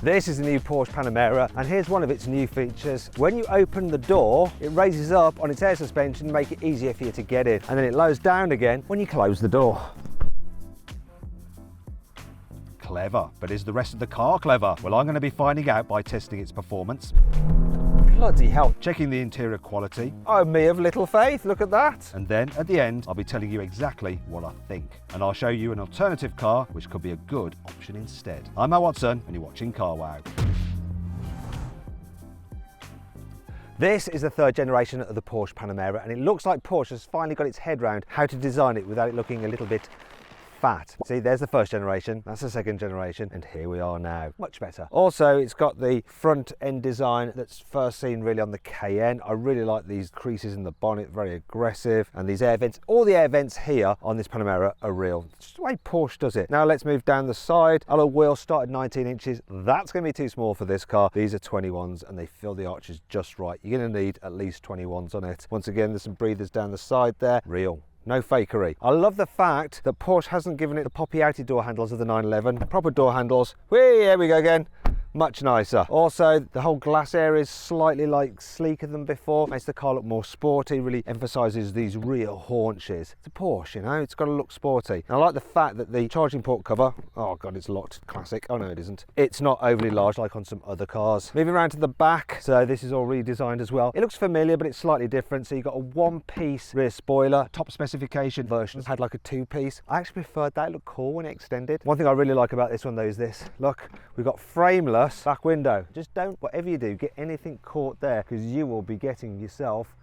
This is the new Porsche Panamera, and here's one of its new features. When you open the door, it raises up on its air suspension to make it easier for you to get in, and then it lowers down again when you close the door. Clever, but is the rest of the car clever? Well, I'm going to be finding out by testing its performance, Bloody hell. checking the interior quality, Oh, me of little faith, look at that. and then at the end I'll be telling you exactly what I think. And I'll show you an alternative car which could be a good option instead. I'm Matt Watson and you're watching Carwow. This is the third generation of the Porsche Panamera, and it looks like Porsche has finally got its head round how to design it without it looking a little bit fat. See, there's the first generation, that's the second generation, and here we are now. Much better. Also, it's got the front end design that's first seen really on the Cayenne. I really like these creases in the bonnet, very aggressive, and these air vents. All the air vents here on this Panamera are real. It's just the way Porsche does it. Now let's move down the side. Alloy wheels start at 19 inches. That's going to be too small for this car. These are 21s and they fill the arches just right. You're going to need at least 21s on it. Once again, there's some breathers down the side there. Real. No fakery. I love the fact that Porsche hasn't given it the poppy outy door handles of the 911. Proper door handles. Whee, here we go again. Much nicer. Also, the whole glass area is slightly sleeker than before. Makes the car look more sporty, really emphasises these real haunches. It's a Porsche, you know, it's got to look sporty. And I like the fact that the charging port cover, oh God, it's locked, classic. Oh no, it isn't. It's not overly large like on some other cars. Moving around to the back, so this is all redesigned as well. It looks familiar, but it's slightly different. So you've got a one-piece rear spoiler. Top specification Versions had like a two-piece. I actually preferred that. It looked cool when it extended. One thing I really like about this one though is this. Look, we've got frameless back window. Just don't, whatever you do, get anything caught there, because you will be getting yourself,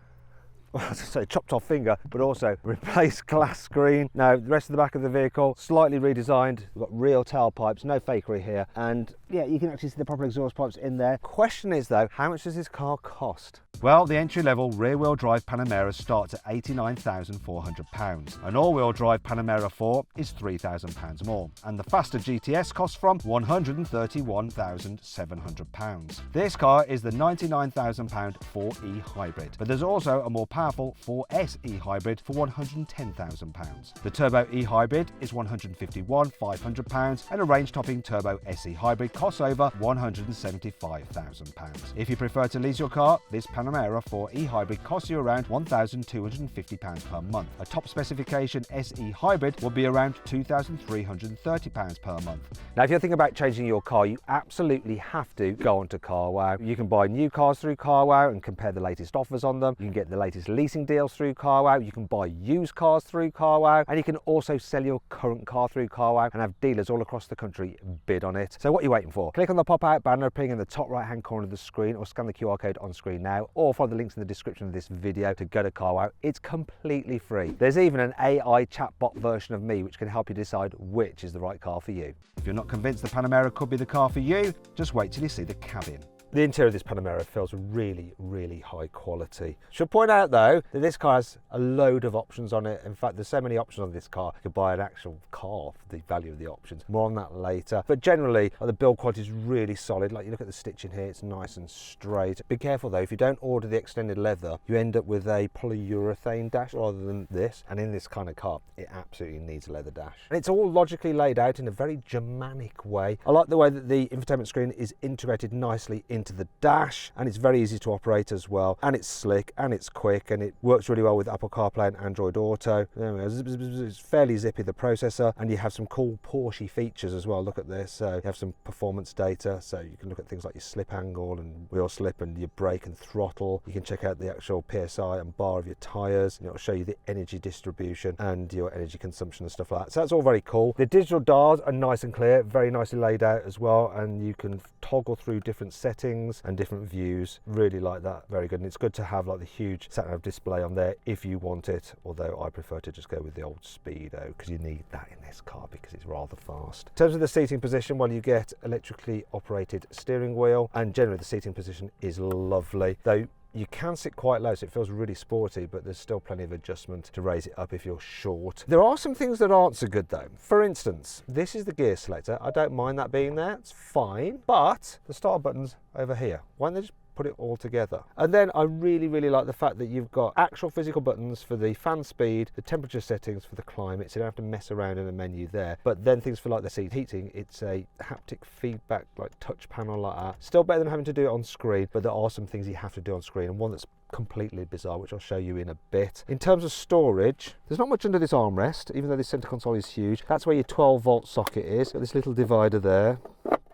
well, I was going to say chopped off finger, but also replaced glass screen. Now, the rest of the back of the vehicle, slightly redesigned. We've got real tailpipes, no fakery here. And yeah, you can actually see the proper exhaust pipes in there. Question is though, how much does this car cost? Well, the entry-level rear-wheel drive Panamera starts at £89,400. An all-wheel drive Panamera 4 is £3,000 more, and the faster GTS costs from £131,700. This car is the £99,000 4E Hybrid, but there's also a more powerful 4SE Hybrid for £110,000. The Turbo E Hybrid is £151,500, and a range-topping Turbo SE Hybrid costs over £175,000. If you prefer to lease your car, this Panamera 4E Hybrid costs you around £1,250 per month. A top specification SE Hybrid will be around £2,330 per month. Now, if you're thinking about changing your car, you absolutely have to go onto Carwow. You can buy new cars through Carwow and compare the latest offers on them. You can get the latest leasing deals through Carwow. You can buy used cars through Carwow, and you can also sell your current car through Carwow and have dealers all across the country bid on it. So what are you waiting for? Click on the pop-out banner appearing in the top right-hand corner of the screen, or scan the QR code on screen now, or follow the links in the description of this video to go to Carwow. It's completely free. There's even an AI chatbot version of me which can help you decide which is the right car for you. If you're not convinced the Panamera could be the car for you, just wait till you see the cabin. The interior of this Panamera feels really, really high quality. Should point out though that this car has a load of options on it. In fact, there's so many options on this car, you could buy an actual car for the value of the options. More on that later. But generally, the build quality is really solid. Like, you look at the stitching here, it's nice and straight. Be careful though, if you don't order the extended leather, you end up with a polyurethane dash rather than this. And in this kind of car, it absolutely needs a leather dash. And it's all logically laid out in a very Germanic way. I like the way that the infotainment screen is integrated nicely into the dash, and it's very easy to operate as well, and it's slick and it's quick, and it works really well with Apple CarPlay and Android Auto. It's fairly zippy, the processor, and you have some cool Porsche features as well. Look at this. So you have some performance data, so you can look at things like your slip angle and wheel slip and your brake and throttle. You can check out the actual PSI and bar of your tires, and it'll show you the energy distribution and your energy consumption and stuff like that. So that's all very cool. The digital dials are nice and clear, very nicely laid out as well, and you can toggle through different settings and different views. Really like that, very good. And it's good to have like the huge sat-nav display on there if you want it, although I prefer to just go with the old Speedo because you need that in this car because it's rather fast. In terms of the seating position, well, you get electrically operated steering wheel, and generally the seating position is lovely, though you can sit quite low, so it feels really sporty, but there's still plenty of adjustment to raise it up if you're short. There are some things that aren't so good though. For instance, this is the gear selector. I don't mind that being there, it's fine, but the start button's over here. Why don't they just put it all together. And then I really like the fact that you've got actual physical buttons for the fan speed, the temperature settings for the climate, so you don't have to mess around in a menu there. But then things for like the seat heating, it's a haptic feedback like touch panel like that. Still better than having to do it on screen, but there are some things you have to do on screen, and one that's completely bizarre, which I'll show you in a bit. In terms of storage, there's not much under this armrest, even though this center console is huge. That's where your 12-volt socket is. Got this little divider there,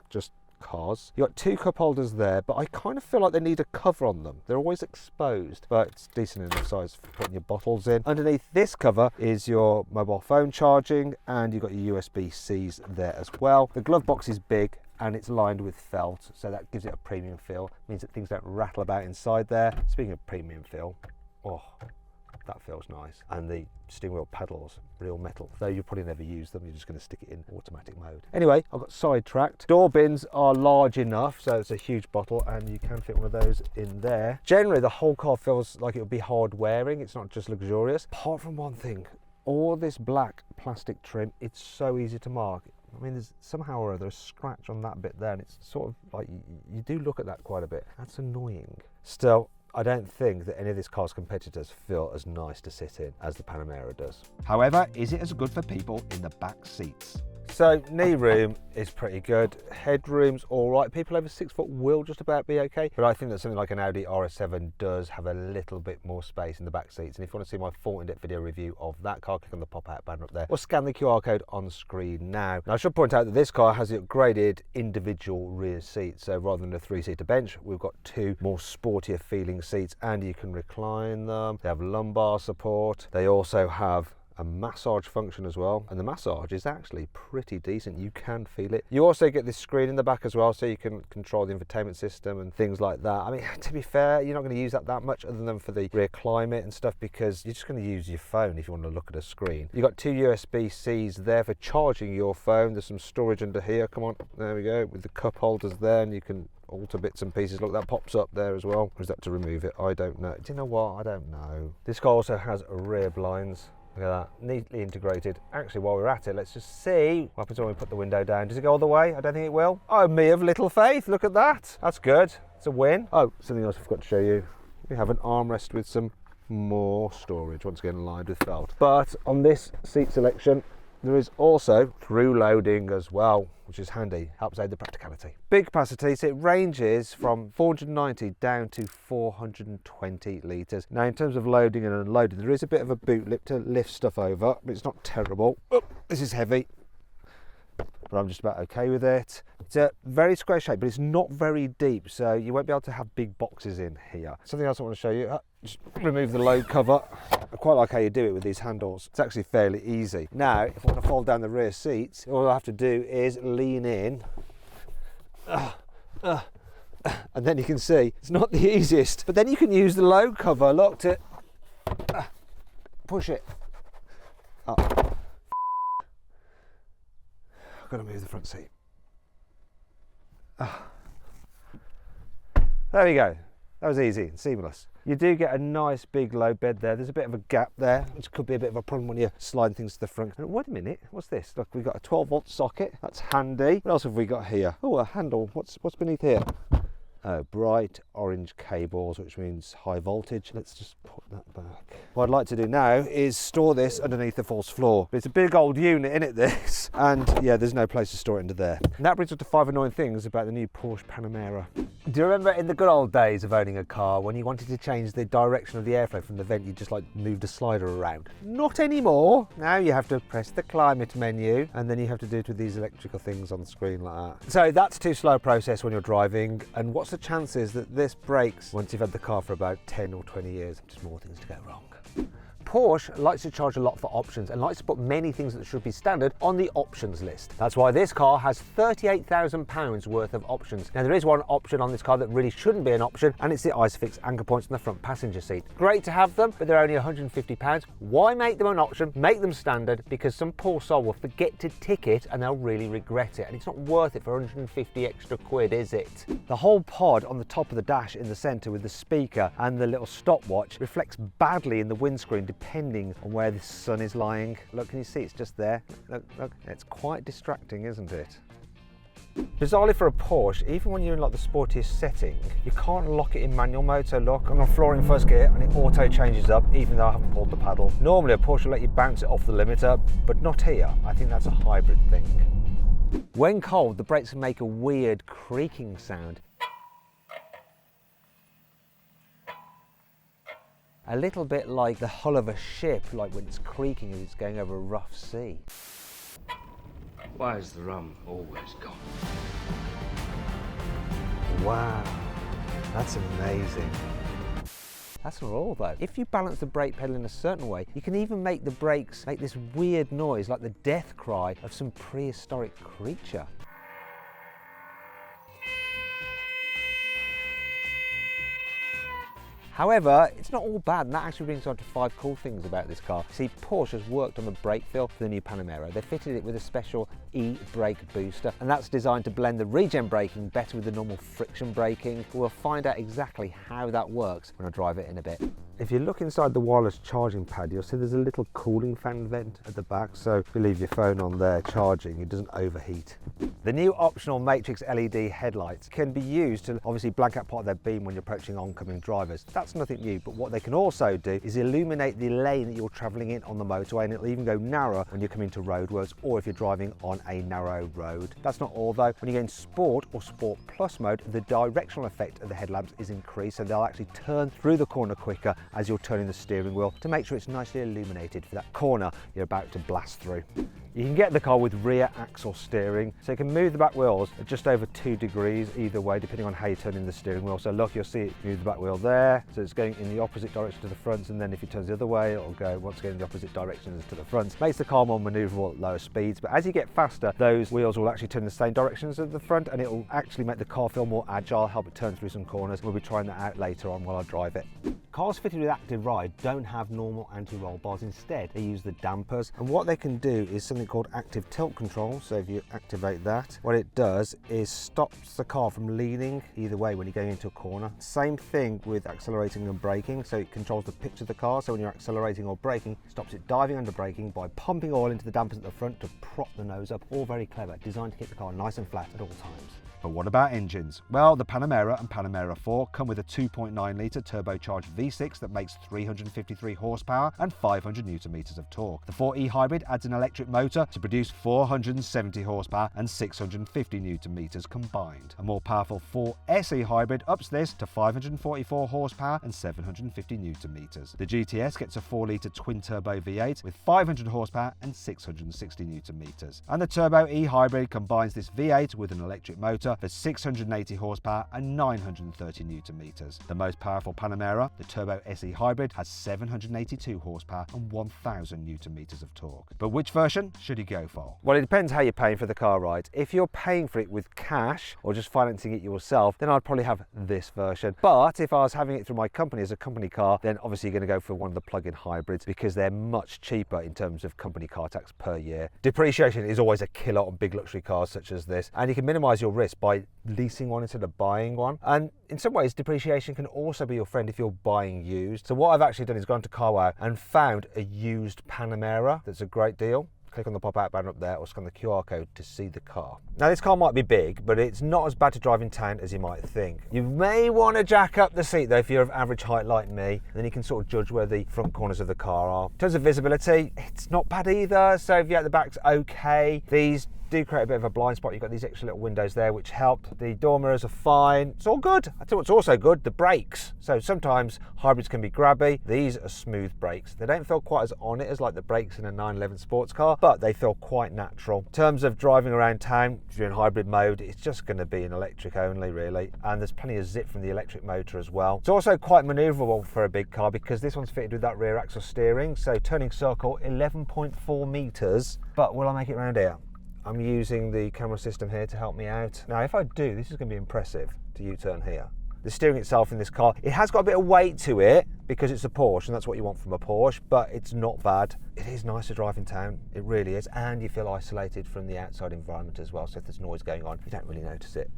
just cars. You've got two cup holders there, but I kind of feel like they need a cover on them. They're always exposed, but it's decent enough size for putting your bottles in. Underneath this cover is your mobile phone charging, and you've got your USB-Cs there as well. The glove box is big, and it's lined with felt, so that gives it a premium feel. It means that things don't rattle about inside there. Speaking of premium feel, oh, that feels nice. And the steering wheel pedals, real metal. Though you'll probably never use them, you're just going to stick it in automatic mode. Anyway, I've got sidetracked. Door bins are large enough, so it's a huge bottle, and you can fit one of those in there. Generally, the whole car feels like it would be hard wearing. It's not just luxurious. Apart from one thing, all this black plastic trim, it's so easy to mark. I mean, there's somehow or other a scratch on that bit there, and it's sort of like you do look at that quite a bit. That's annoying. Still, I don't think that any of this car's competitors feel as nice to sit in as the Panamera does. However, is it as good for people in the back seats? So knee room is pretty good, headroom's all right. People over 6 foot will just about be okay, but I think that something like an Audi RS7 does have a little bit more space in the back seats. And if you want to see my full in-depth video review of that car, click on the pop-out banner up there, or scan the QR code on screen now. Now I should point out that this car has the upgraded individual rear seats, so rather than a 3-seater bench, we've got 2 more sportier feeling seats, and you can recline them. They have lumbar support. They also have a massage function as well, and the massage is actually pretty decent. You can feel it. You also get this screen in the back as well, so you can control the infotainment system and things like that. I mean, to be fair, you're not going to use that much other than for the rear climate and stuff, because you're just going to use your phone if you want to look at a screen. You've got 2 USB-Cs there for charging your phone. There's some storage under here. Come on, there we go, with the cup holders there, and you can alter bits and pieces. Look, that pops up there as well. Or is that to remove it? I don't know. Do you know what? I don't know. This car also has rear blinds. Look at that, neatly integrated. Actually, while we're at it, let's just see what happens when we put the window down. Does it go all the way? I don't think it will. Oh, me of little faith, look at that. That's good, it's a win. Oh, something else I forgot to show you. We have an armrest with some more storage, once again lined with felt. But on this seat selection, there is also through loading as well, which is handy, helps aid the practicality. Big capacity, so it ranges from 490 down to 420 litres. Now in terms of loading and unloading, there is a bit of a boot lip to lift stuff over, but it's not terrible. Oh, this is heavy, but I'm just about okay with it. It's a very square shape, but it's not very deep, so you won't be able to have big boxes in here. Something else I want to show you, just remove the load cover. I quite like how you do it with these handles. It's actually fairly easy. Now, if I want to fold down the rear seats, all I have to do is lean in, and then you can see it's not the easiest, but then you can use the load cover, look, to push it up. I've got to move the front seat. There we go. That was easy and seamless. You do get a nice big load bed there. There's a bit of a gap there, which could be a bit of a problem when you're sliding things to the front. Wait a minute, what's this? Look, we've got a 12-volt socket. That's handy. What else have we got here? Oh, a handle. What's beneath here? Oh, bright orange cables, which means high voltage. Let's just put that back. What I'd like to do now is store this underneath the false floor. It's a big old unit, isn't it, this? And yeah, there's no place to store it under there. And that brings us to 5 annoying things about the new Porsche Panamera. Do you remember in the good old days of owning a car, when you wanted to change the direction of the airflow from the vent, you just like moved a slider around? Not anymore. Now you have to press the climate menu, and then you have to do it with these electrical things on the screen like that. So that's too slow a process when you're driving. And what's the chances that this breaks once you've had the car for about 10 or 20 years? Just more things to go wrong. Porsche likes to charge a lot for options and likes to put many things that should be standard on the options list. That's why this car has £38,000 worth of options. Now there is one option on this car that really shouldn't be an option, and it's the ISOFIX anchor points on the front passenger seat. Great to have them, but they're only £150. Why make them an option? Make them standard, because some poor soul will forget to tick it and they'll really regret it, and it's not worth it for 150 extra quid, is it? The whole pod on the top of the dash in the centre with the speaker and the little stopwatch reflects badly in the windscreen depending on where the sun is lying. Look, can you see it's just there? Look, it's quite distracting, isn't it? Bizarrely for a Porsche, even when you're in like the sportiest setting, you can't lock it in manual mode. So look, I'm on floor in first gear and it auto changes up even though I haven't pulled the paddle. Normally a Porsche will let you bounce it off the limiter, but not here. I think that's a hybrid thing. When cold, the brakes can make a weird creaking sound. A little bit like the hull of a ship, like when it's creaking as it's going over a rough sea. Why is the rum always gone? Wow, that's amazing. That's not all though. If you balance the brake pedal in a certain way, you can even make the brakes make this weird noise like the death cry of some prehistoric creature. However, it's not all bad, and that actually brings on to 5 cool things about this car. See, Porsche has worked on the brake feel for the new Panamera. They fitted it with a special e-brake booster, and that's designed to blend the regen braking better with the normal friction braking. We'll find out exactly how that works when I drive it in a bit. If you look inside the wireless charging pad, you'll see there's a little cooling fan vent at the back, so if you leave your phone on there charging, it doesn't overheat. The new optional Matrix LED headlights can be used to obviously blank out part of their beam when you're approaching oncoming drivers. That's nothing new, but what they can also do is illuminate the lane that you're travelling in on the motorway, and it'll even go narrower when you're coming to roadworks or if you're driving on a narrow road. That's not all though. When you go in Sport or Sport Plus mode, the directional effect of the headlamps is increased, so they'll actually turn through the corner quicker as you're turning the steering wheel to make sure it's nicely illuminated for that corner you're about to blast through. You can get the car with rear axle steering, so you can move the back wheels at just over 2 degrees either way, depending on how you're turning the steering wheel. So look, you'll see it move the back wheel there, so it's going in the opposite direction to the front, and then if it turns the other way, it'll go once again in the opposite direction as to the front. Makes the car more manoeuvrable at lower speeds, but as you get faster, those wheels will actually turn in the same directions as the front, and it'll actually make the car feel more agile, help it turn through some corners. We'll be trying that out later on while I drive it. Cars fitted with active ride don't have normal anti-roll bars. Instead, they use the dampers, and what they can do is something called active tilt control. So if you activate that, what it does is stops the car from leaning either way when you're going into a corner. Same thing with accelerating and braking, so it controls the pitch of the car, so when you're accelerating or braking, it stops it diving under braking by pumping oil into the dampers at the front to prop the nose up. All very clever, designed to keep the car nice and flat at all times. But what about engines? Well, the Panamera and Panamera 4 come with a 2.9 litre turbocharged V6 that makes 353 horsepower and 500 Nm of torque. The 4E hybrid adds an electric motor to produce 470 horsepower and 650 Nm combined. A more powerful 4SE hybrid ups this to 544 horsepower and 750 Nm. The GTS gets a 4 litre twin turbo V8 with 500 horsepower and 660 Nm. And the Turbo E hybrid combines this V8 with an electric motor for 680 horsepower and 930 Nm. The most powerful Panamera, the Turbo SE hybrid, has 782 horsepower and 1000 Nm of torque. But which version should you go for? Well, it depends how you're paying for the car, right? If you're paying for it with cash or just financing it yourself, then I'd probably have this version. But if I was having it through my company as a company car, then obviously you're going to go for one of the plug-in hybrids because they're much cheaper in terms of company car tax per year. Depreciation is always a killer on big luxury cars such as this, and you can minimize your risk by leasing one instead of buying one. And in some ways, depreciation can also be your friend if you're buying used. So what I've actually done is gone to carwow and found a used Panamera that's a great deal. Click on the pop-out banner up there or scan the QR code to see the car. Now this car might be big, but it's not as bad to drive in town as you might think. You may want to jack up the seat though if you're of average height like me, then you can sort of judge where the front corners of the car are. In terms of visibility, it's not bad either, so if you're at the back's okay. These do create a bit of a blind spot. You've got these extra little windows there which help. The door mirrors are fine. It's all good. I tell you what's also good, the brakes. So sometimes hybrids can be grabby. These are smooth brakes. They don't feel quite as on it as like the brakes in a 911 sports car, but they feel quite natural. In terms of driving around town, if you're in hybrid mode, it's just going to be an electric only really, and there's plenty of zip from the electric motor as well. It's also quite manoeuvrable for a big car because this one's fitted with that rear axle steering, so turning circle 11.4 meters. But will I make it around here? I'm using the camera system here to help me out. Now, if I do, this is going to be impressive to U-turn here. The steering itself in this car, it has got a bit of weight to it because it's a Porsche, and that's what you want from a Porsche, but it's not bad. It is nice to drive in town, it really is, and you feel isolated from the outside environment as well, so if there's noise going on, you don't really notice it.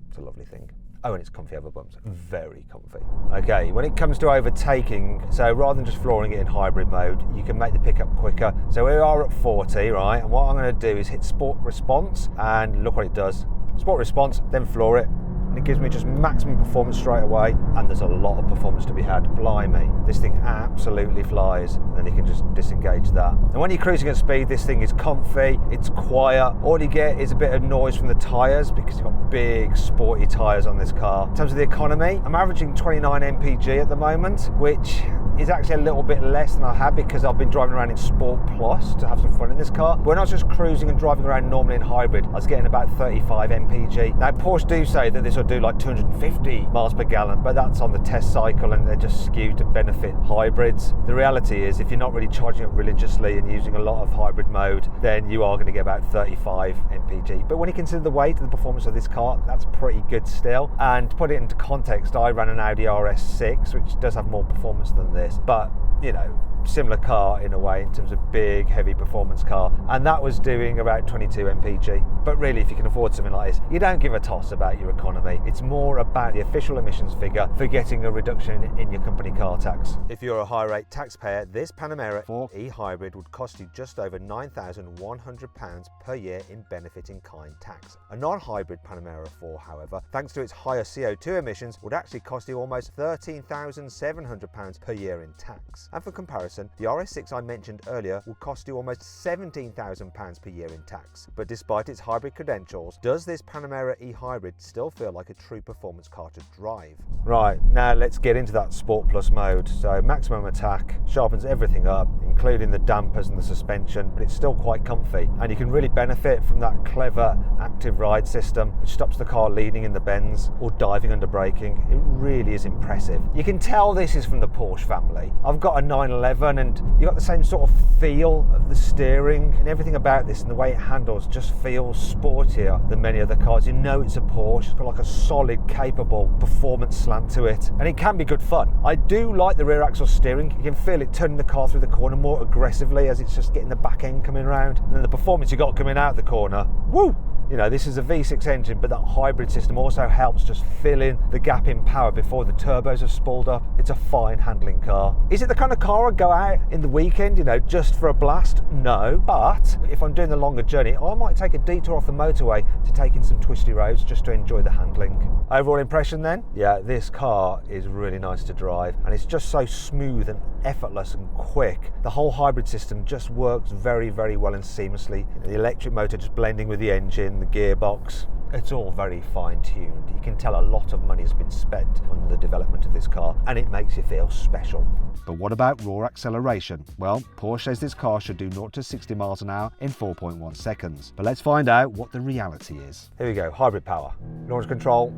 It's a lovely thing. Oh, and it's comfy over bumps, very comfy. Okay, when it comes to overtaking, so rather than just flooring it in hybrid mode, you can make the pickup quicker. So we are at 40, right? And what I'm gonna do is hit sport response, and look what it does. Sport response, then floor it. And it gives me just maximum performance straight away, and there's a lot of performance to be had. Blimey, this thing absolutely flies, and then you can just disengage that. And when you're cruising at speed, this thing is comfy, it's quiet. All you get is a bit of noise from the tyres because you've got big sporty tyres on this car. In terms of the economy, I'm averaging 29 mpg at the moment, which is actually a little bit less than I had because I've been driving around in Sport Plus to have some fun in this car. But when I was just cruising and driving around normally in hybrid, I was getting about 35 mpg. Now Porsche do say that this will do like 250 miles per gallon, but that's on the test cycle and they're just skewed to benefit hybrids. The reality is if you're not really charging it religiously and using a lot of hybrid mode, then you are going to get about 35 mpg. But when you consider the weight and the performance of this car, that's pretty good still. And to put it into context, I ran an Audi RS7, which does have more performance than this, but you know, similar car in a way in terms of big heavy performance car, and that was doing about 22 mpg. But really, if you can afford something like this, you don't give a toss about your economy. It's more about the official emissions figure for getting a reduction in your company car tax. If you're a high rate taxpayer, this Panamera 4 e-hybrid would cost you just over £9,100 per year in benefit in kind tax. A non-hybrid Panamera 4, however, thanks to its higher CO2 emissions, would actually cost you almost £13,700 per year in tax. And for comparison, the RS6 I mentioned earlier would cost you almost £17,000 per year in tax. But despite its hybrid credentials, does this Panamera e-hybrid still feel like a true performance car to drive? Right, now let's get into that Sport Plus mode. So maximum attack, sharpens everything up, including the dampers and the suspension, but it's still quite comfy. And you can really benefit from that clever active ride system, which stops the car leaning in the bends or diving under braking. It really is impressive. You can tell this is from the Porsche family. I've got a 911 and you got the same sort of feel of the steering and everything about this, and the way it handles just feels sportier than many other cars. You know it's a Porsche. It's got like a solid, capable performance slant to it, and it can be good fun. I do like the rear axle steering. You can feel it turning the car through the corner more aggressively as it's just getting the back end coming around, and then the performance you got coming out the corner, woo! You know, this is a V6 engine, but that hybrid system also helps just fill in the gap in power before the turbos have spooled up. It's a fine handling car. Is it the kind of car I'd go out in the weekend, you know, just for a blast? No, but if I'm doing the longer journey, I might take a detour off the motorway to take in some twisty roads just to enjoy the handling. Overall impression then? Yeah, this car is really nice to drive, and it's just so smooth and effortless and quick. The whole hybrid system just works very, very well and seamlessly. The electric motor just blending with the engine, the gearbox, it's all very fine-tuned. You can tell a lot of money has been spent on the development of this car, and it makes you feel special. But what about raw acceleration? Well, Porsche says this car should do 0 to 60 miles an hour in 4.1 seconds. But let's find out what the reality is. Here we go, hybrid power. Launch control.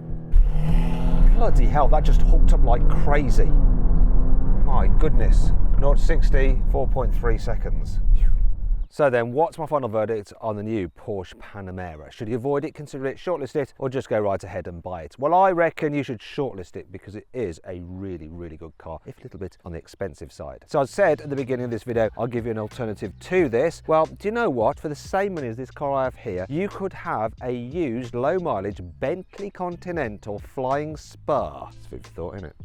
Bloody hell, that just hooked up like crazy. My goodness. 0 to 60, 4.3 seconds. So then, what's my final verdict on the new Porsche Panamera? Should you avoid it, consider it, shortlist it, or just go right ahead and buy it? Well, I reckon you should shortlist it because it is a really, really good car, if a little bit on the expensive side. So I said at the beginning of this video, I'll give you an alternative to this. Well, do you know what? For the same money as this car I have here, you could have a used low mileage Bentley Continental Flying Spur. It's food for thought, isn't it?